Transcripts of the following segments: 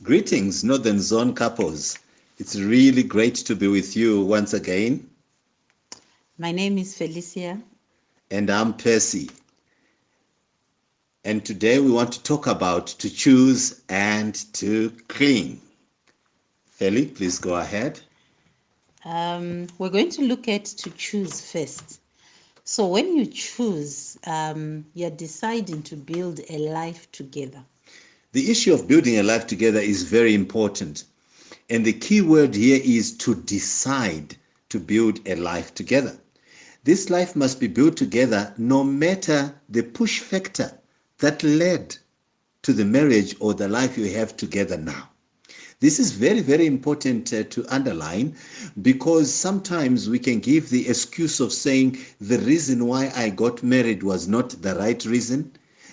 Greetings, Northern Zone couples. It's really great to be with you once again. My name is Felicia. And I'm Percy. And today we want to talk about to choose and to cling. Feli, please go ahead. We're going to look at to choose first. So when you choose, you're deciding to build a life together. The issue of building a life together is very important. And the key word here is to decide to build a life together. This life must be built together no matter the push factor that led to the marriage or the life you have together now. This is very, very important to underline, because sometimes we can give the excuse of saying the reason why I got married was not the right reason,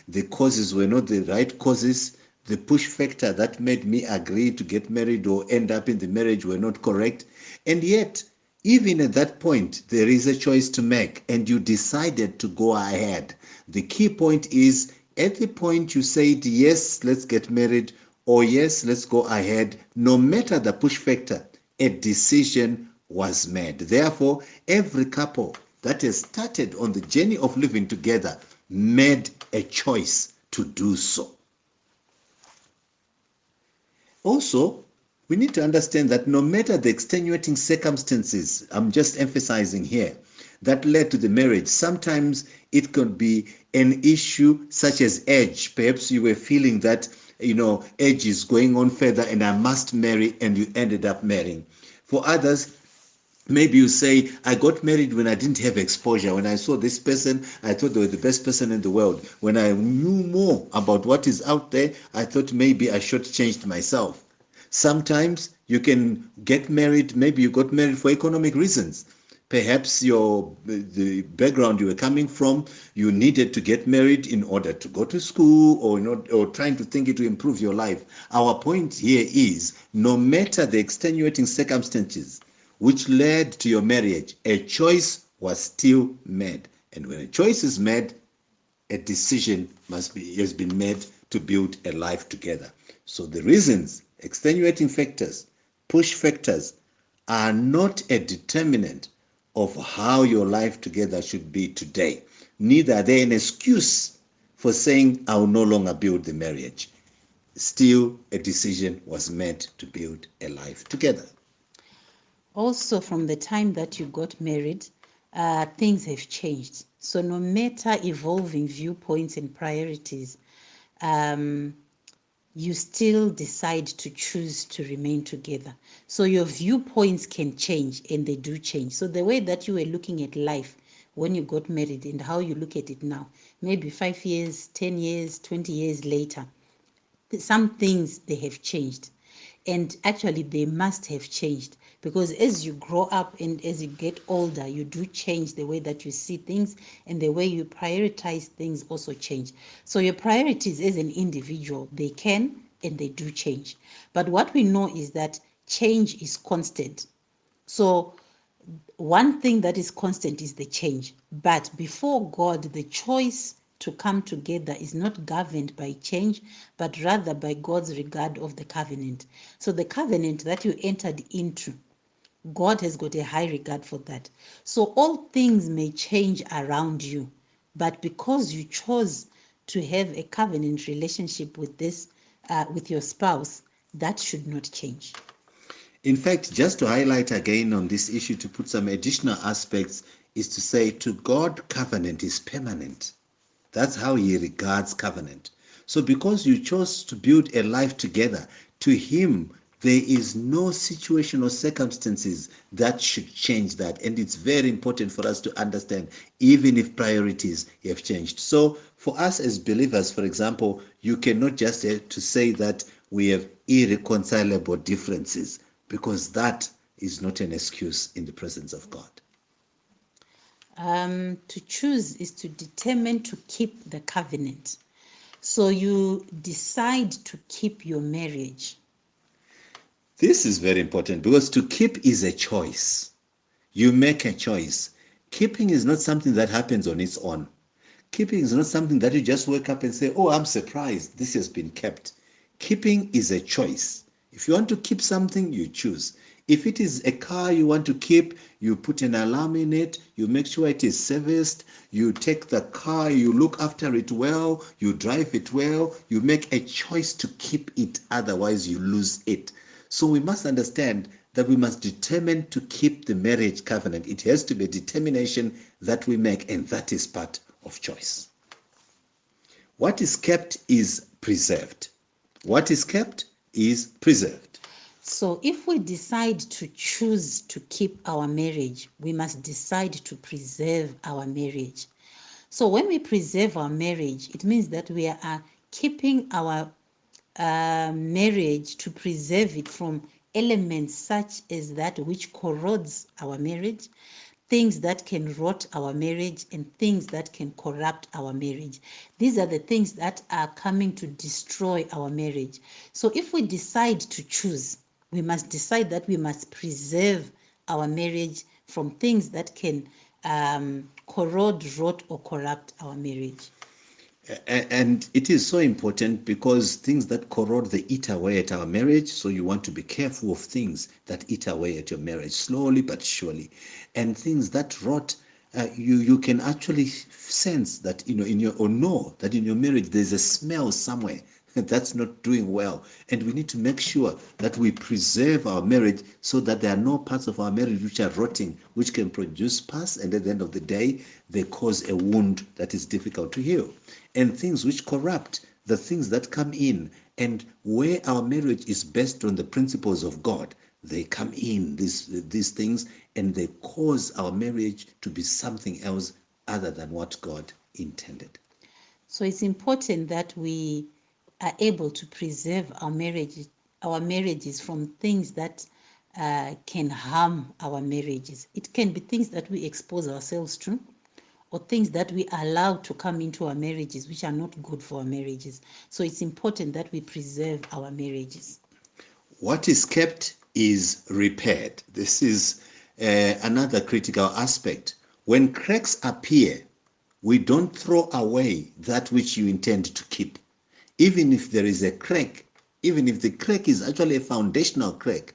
the causes were not the right causes, the push factor that made me agree to get married or end up in the marriage were not correct. And yet, even at that point, there is a choice to make, and you decided to go ahead. The key point is, at the point you said, yes, let's get married, or yes, let's go ahead, no matter the push factor, a decision was made. Therefore, every couple that has started on the journey of living together made a choice to do so. Also, we need to understand that no matter the extenuating circumstances, I'm just emphasizing here, that led to the marriage, sometimes it could be an issue such as age. Perhaps you were feeling that, age is going on further and I must marry, and you ended up marrying. For others, maybe you say, I got married when I didn't have exposure. When I saw this person, I thought they were the best person in the world. When I knew more about what is out there, I thought maybe I shortchanged myself. Sometimes you can get married, maybe you got married for economic reasons. Perhaps the background you were coming from, you needed to get married in order to go to school, or trying to think it to improve your life. Our point here is, no matter the extenuating circumstances which led to your marriage, a choice was still made. And when a choice is made, a decision has been made to build a life together. So the reasons, extenuating factors, push factors, are not a determinant of how your life together should be today. Neither are they an excuse for saying, I will no longer build the marriage. Still, a decision was made to build a life together. Also, from the time that you got married, things have changed. So no matter evolving viewpoints and priorities, you still decide to choose to remain together. So your viewpoints can change, and they do change. So the way that you were looking at life when you got married and how you look at it now, maybe 5 years, 10 years, 20 years later, some things they have changed. And actually they must have changed, because as you grow up and as you get older, you do change the way that you see things, and the way you prioritize things also change. So your priorities as an individual, they can and they do change. But what we know is that change is constant. So one thing that is constant is the change. But before God, the choice to come together is not governed by change, but rather by God's regard of the covenant. So the covenant that you entered into, God has got a high regard for that. So all things may change around you, but because you chose to have a covenant relationship with your spouse, that should not change. In fact, just to highlight again on this issue, to put some additional aspects, is to say, to God, covenant is permanent. That's how he regards covenant. So because you chose to build a life together, to him, there is no situation or circumstances that should change that. And it's very important for us to understand, even if priorities have changed. So for us as believers, for example, you cannot just have to say that we have irreconcilable differences, because that is not an excuse in the presence of God. To choose is to determine to keep the covenant. So you decide to keep your marriage. This is very important, because to keep is a choice. You make a choice. Keeping is not something that happens on its own. Keeping is not something that you just wake up and say, oh, I'm surprised this has been kept. Keeping is a choice. If you want to keep something, you choose. If it is a car you want to keep, you put an alarm in it, you make sure it is serviced, you take the car, you look after it well, you drive it well, you make a choice to keep it, otherwise you lose it. So we must understand that we must determine to keep the marriage covenant. It has to be a determination that we make, and that is part of choice. What is kept is preserved. What is kept is preserved. So if we decide to choose to keep our marriage, we must decide to preserve our marriage. So when we preserve our marriage, it means that we are keeping our marriage to preserve it from elements such as that which corrodes our marriage, things that can rot our marriage, and things that can corrupt our marriage. These are the things that are coming to destroy our marriage. So if we decide to choose, we must decide that we must preserve our marriage from things that can corrode, rot, or corrupt our marriage. And it is so important because things that corrode, they eat away at our marriage. So you want to be careful of things that eat away at your marriage, slowly but surely. And things that rot, you can actually sense that, in your, or know that in your marriage there's a smell somewhere that's not doing well. And we need to make sure that we preserve our marriage so that there are no parts of our marriage which are rotting, which can produce pus, and at the end of the day, they cause a wound that is difficult to heal. And things which corrupt, the things that come in, and where our marriage is based on the principles of God, they come in, these things, and they cause our marriage to be something else other than what God intended. So it's important that we are able to preserve our marriages from things that can harm our marriages. It can be things that we expose ourselves to, or things that we allow to come into our marriages which are not good for our marriages. So it's important that we preserve our marriages. What is kept is repaired. This is another critical aspect. When cracks appear, we don't throw away that which you intend to keep. Even if there is a crack, even if the crack is actually a foundational crack,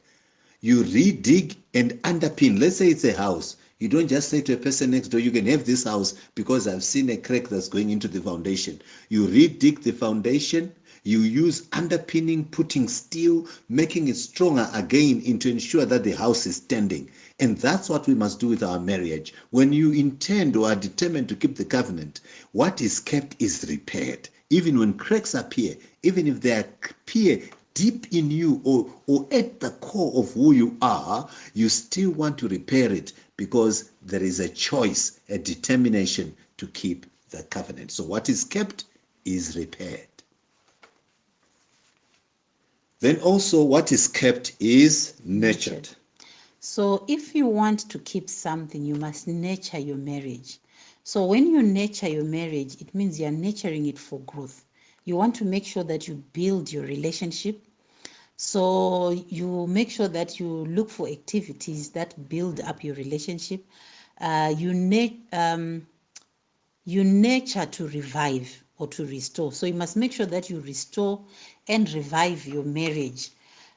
you redig and underpin. Let's say it's a house. You don't just say to a person next door, you can have this house because I've seen a crack that's going into the foundation. You redig the foundation. You use underpinning, putting steel, making it stronger again to ensure that the house is standing. And that's what we must do with our marriage. When you intend or are determined to keep the covenant, what is kept is repaired. Even when cracks appear, even if they appear deep in you or at the core of who you are, you still want to repair it because there is a choice, a determination to keep the covenant. So what is kept is repaired. Then also what is kept is nurtured. So if you want to keep something, you must nurture your marriage. So when you nurture your marriage, it means you're nurturing it for growth. You want to make sure that you build your relationship. So you make sure that you look for activities that build up your relationship. You nurture to revive or to restore. So you must make sure that you restore and revive your marriage.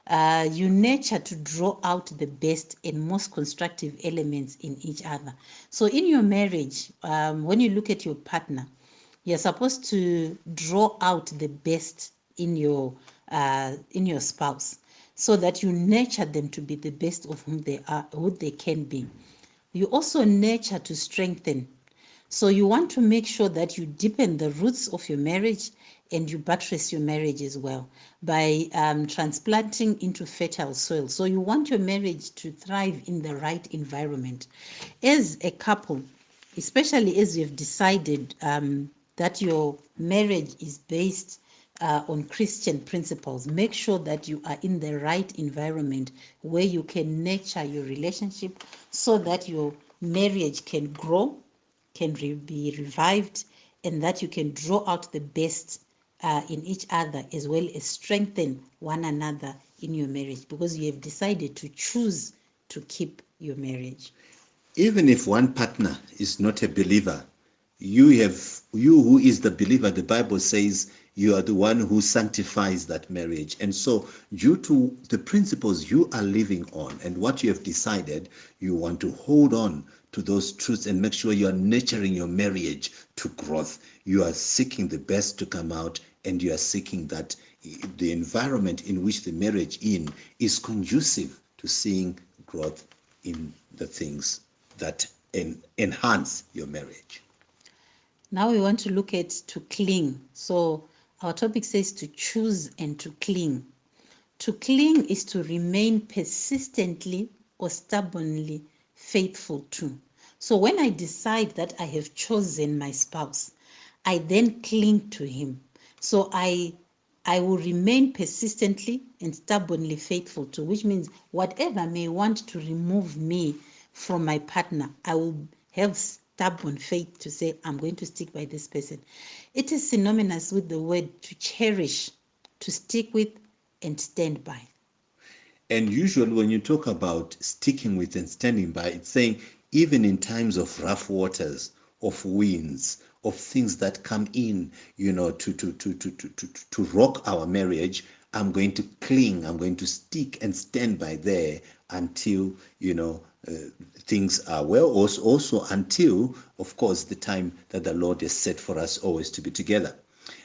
You nurture to draw out the best and most constructive elements in each other. So in your marriage, when you look at your partner, you're supposed to draw out the best in your spouse, so that you nurture them to be the best of whom they are, who they can be. You also nurture to strengthen. So you want to make sure that you deepen the roots of your marriage and you buttress your marriage as well by transplanting into fertile soil. So you want your marriage to thrive in the right environment. As a couple, especially as you've decided that your marriage is based on Christian principles, make sure that you are in the right environment where you can nurture your relationship so that your marriage can grow, can be revived, and that you can draw out the best in each other, as well as strengthen one another in your marriage, because you have decided to choose to keep your marriage. Even if one partner is not a believer, you who is the believer, the Bible says You are the one who sanctifies that marriage. And so, due to the principles you are living on and what you have decided, you want to hold on to those truths and make sure you are nurturing your marriage to growth. You are seeking the best to come out, and you are seeking that the environment in which the marriage is conducive to seeing growth in the things that enhance your marriage. Now we want to look at to cling. So our topic says to choose and to cling. To cling is to remain persistently or stubbornly faithful to. So when I decide that I have chosen my spouse, I then cling to him. So I will remain persistently and stubbornly faithful to, which means whatever may want to remove me from my partner, I will have stubborn faith to say, I'm going to stick by this person. It is synonymous with the word to cherish, to stick with, and stand by. And usually when you talk about sticking with and standing by, it's saying even in times of rough waters, of winds, of things that come in, to rock our marriage, I'm going to cling, I'm going to stick and stand by there until, things are well, also until, of course, the time that the Lord has set for us always to be together.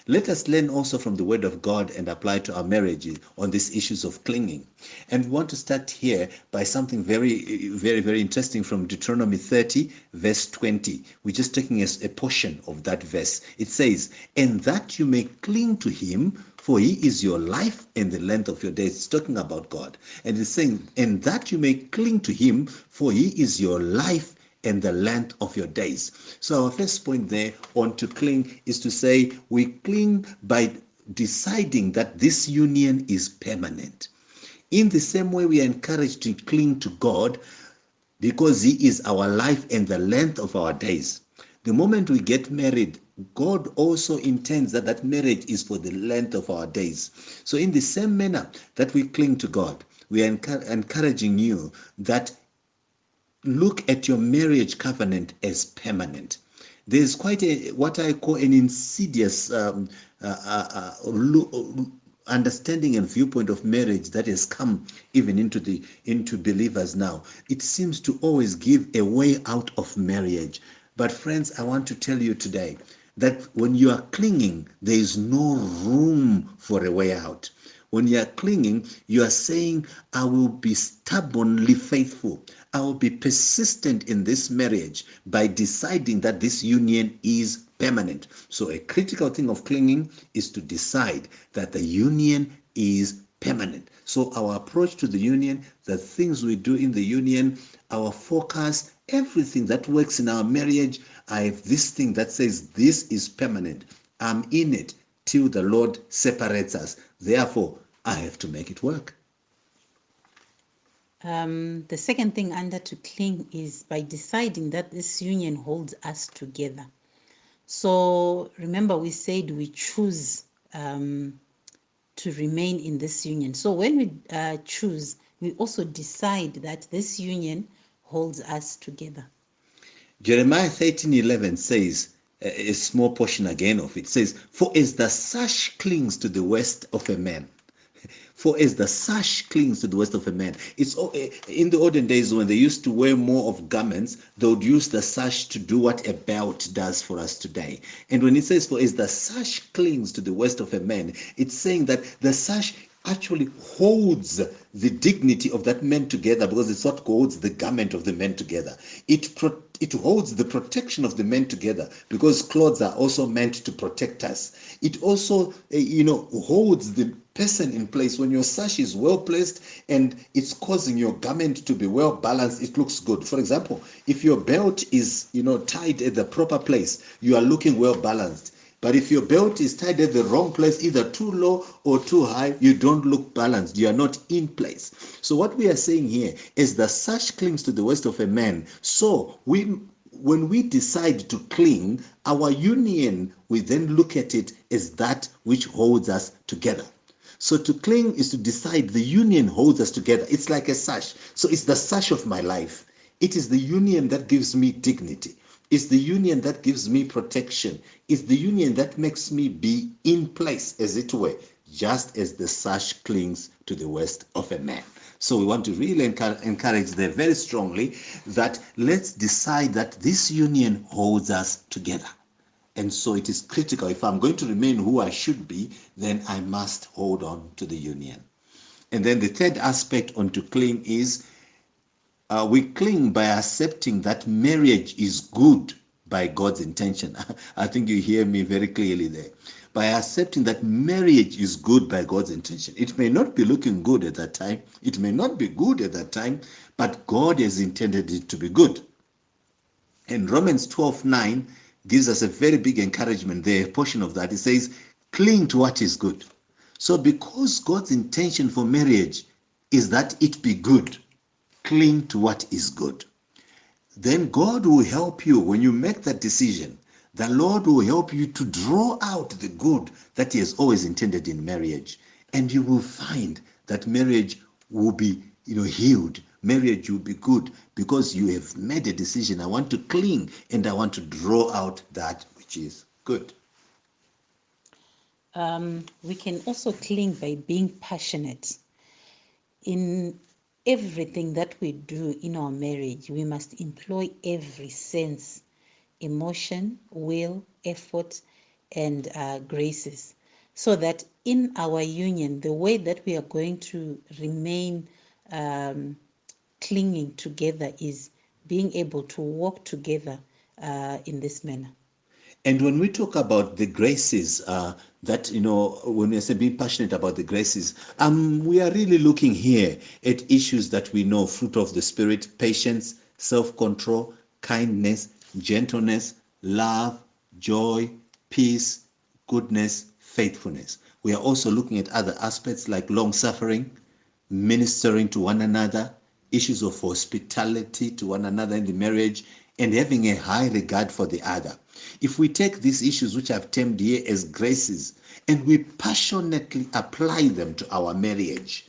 Let us learn also from the Word of God and apply to our marriages on these issues of clinging. And we want to start here by something very, very, very interesting from Deuteronomy 30, verse 20. We're just taking a portion of that verse. It says, "And that you may cling to him, for he is your life and the length of your days." It's talking about God. And it's saying, "And that you may cling to him, for he is your life and the length of your days." So our first point there on to cling is to say we cling by deciding that this union is permanent. In the same way, we are encouraged to cling to God because he is our life and the length of our days. The moment we get married, God also intends that that marriage is for the length of our days. So in the same manner that we cling to God, we are encouraging you that look at your marriage covenant as permanent. There's quite what I call an insidious understanding and viewpoint of marriage that has come even into believers now. It seems to always give a way out of marriage. But friends, I want to tell you today that when you are clinging, there is no room for a way out. When you are clinging, you are saying, I will be stubbornly faithful. I will be persistent in this marriage by deciding that this union is permanent. So a critical thing of clinging is to decide that the union is permanent. So our approach to the union, the things we do in the union, our focus, everything that works in our marriage, I have this thing that says this is permanent. I'm in it till the Lord separates us. Therefore, I have to make it work. The second thing under to cling is by deciding that this union holds us together. So remember, we said we choose to remain in this union. So when we choose, we also decide that this union holds us together. Jeremiah 13:11 says, a small portion again of it says, "For as the sash clings to the waist of a man," for as the sash clings to the waist of a man. It's in the olden days when they used to wear more of garments, they would use the sash to do what a belt does for us today. And when it says, "For as the sash clings to the waist of a man," it's saying that the sash actually holds the dignity of that man together, because it's what holds the garment of the man together. It holds the protection of the men together, because clothes are also meant to protect us. It also holds the person in place. When your sash is well placed and it's causing your garment to be well balanced, it looks good. For example, if your belt is tied at the proper place, you are looking well balanced. But if your belt is tied at the wrong place, either too low or too high, you don't look balanced. You are not in place. So what we are saying here is the sash clings to the waist of a man. So when we decide to cling, our union, we then look at it as that which holds us together. So to cling is to decide the union holds us together. It's like a sash. So it's the sash of my life. It is the union that gives me dignity. It's the union that gives me protection. It's the union that makes me be in place, as it were, just as the sash clings to the waist of a man. So we want to really encourage there very strongly that let's decide that this union holds us together. And so it is critical. If I'm going to remain who I should be, then I must hold on to the union. And then the third aspect on to cling is we cling by accepting that marriage is good by God's intention. I think you hear me very clearly there. By accepting that marriage is good by God's intention. It may not be looking good at that time. It may not be good at that time, but God has intended it to be good. And Romans 12:9 gives us a very big encouragement there, a portion of that. It says, cling to what is good. So because God's intention for marriage is that it be good, cling to what is good. Then God will help you when you make that decision. The Lord will help you to draw out the good that He has always intended in marriage. And you will find that marriage will be, healed. Marriage will be good because you have made a decision. I want to cling and I want to draw out that which is good. We can also cling by being passionate. In everything that we do in our marriage, we must employ every sense, emotion, will, effort, and graces, so that in our union, the way that we are going to remain clinging together is being able to walk together in this manner. And when we talk about the graces, that, when we say being passionate about the graces, we are really looking here at issues that we know: fruit of the Spirit, patience, self-control, kindness, gentleness, love, joy, peace, goodness, faithfulness. We are also looking at other aspects like long-suffering, ministering to one another, issues of hospitality to one another in the marriage, and having a high regard for the other. If we take these issues which I've termed here as graces and we passionately apply them to our marriage,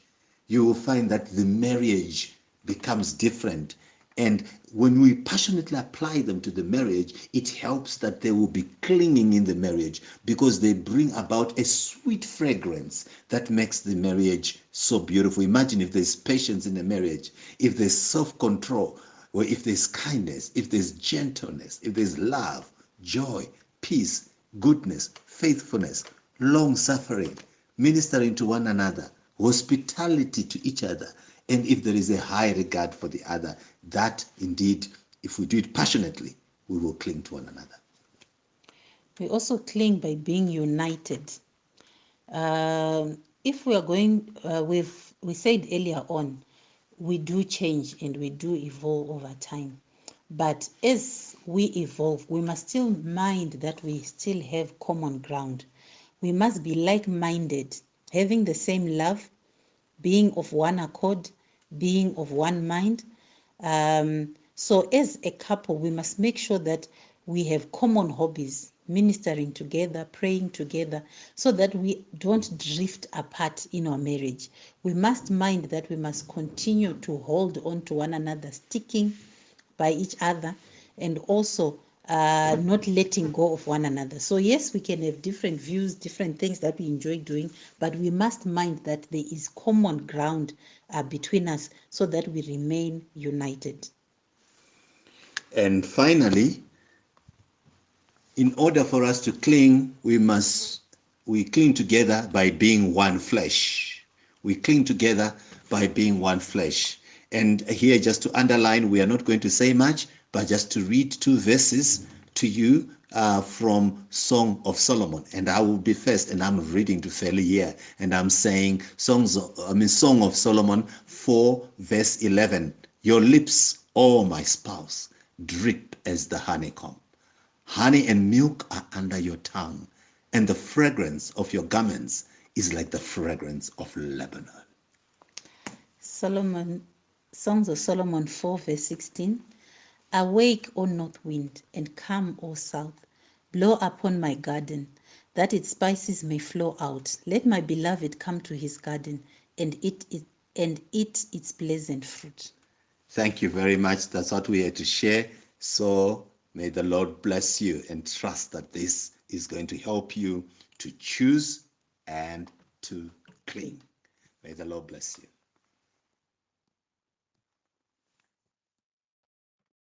you will find that the marriage becomes different. And when we passionately apply them to the marriage, it helps that they will be clinging in the marriage because they bring about a sweet fragrance that makes the marriage so beautiful. Imagine if there's patience in a marriage, if there's self-control, or if there's kindness, if there's gentleness, if there's love, joy, peace, goodness, faithfulness, long-suffering, ministering to one another, hospitality to each other, and if there is a high regard for the other, that indeed, if we do it passionately, we will cling to one another. We also cling by being united. If we are going, we said earlier on, we do change and we do evolve over time. But as we evolve, we must still mind that we still have common ground. We must be like-minded, having the same love, being of one accord, being of one mind. So as a couple, we must make sure that we have common hobbies, ministering together, praying together, so that we don't drift apart in our marriage. We must mind that we must continue to hold on to one another, sticking by each other, and also not letting go of one another. So yes, we can have different views, different things that we enjoy doing, but we must mind that there is common ground between us so that we remain united. And finally, in order for us to cling, we cling together by being one flesh. We cling together by being one flesh. And here, just to underline, we are not going to say much, but just to read 2 verses to you from Song of Solomon. And I will be first, and I'm reading to Feli here, and I'm saying Song of Solomon 4 verse 11. Your lips, O my spouse, drip as the honeycomb. Honey and milk are under your tongue, and the fragrance of your garments is like the fragrance of Lebanon. Songs of Solomon 4 verse 16. Awake, O north wind, and come, O south. Blow upon my garden, that its spices may flow out. Let my beloved come to his garden and eat its pleasant fruit. Thank you very much. That's what we had to share. So May the Lord bless you, and trust that this is going to help you to choose and to cling. May the Lord bless you.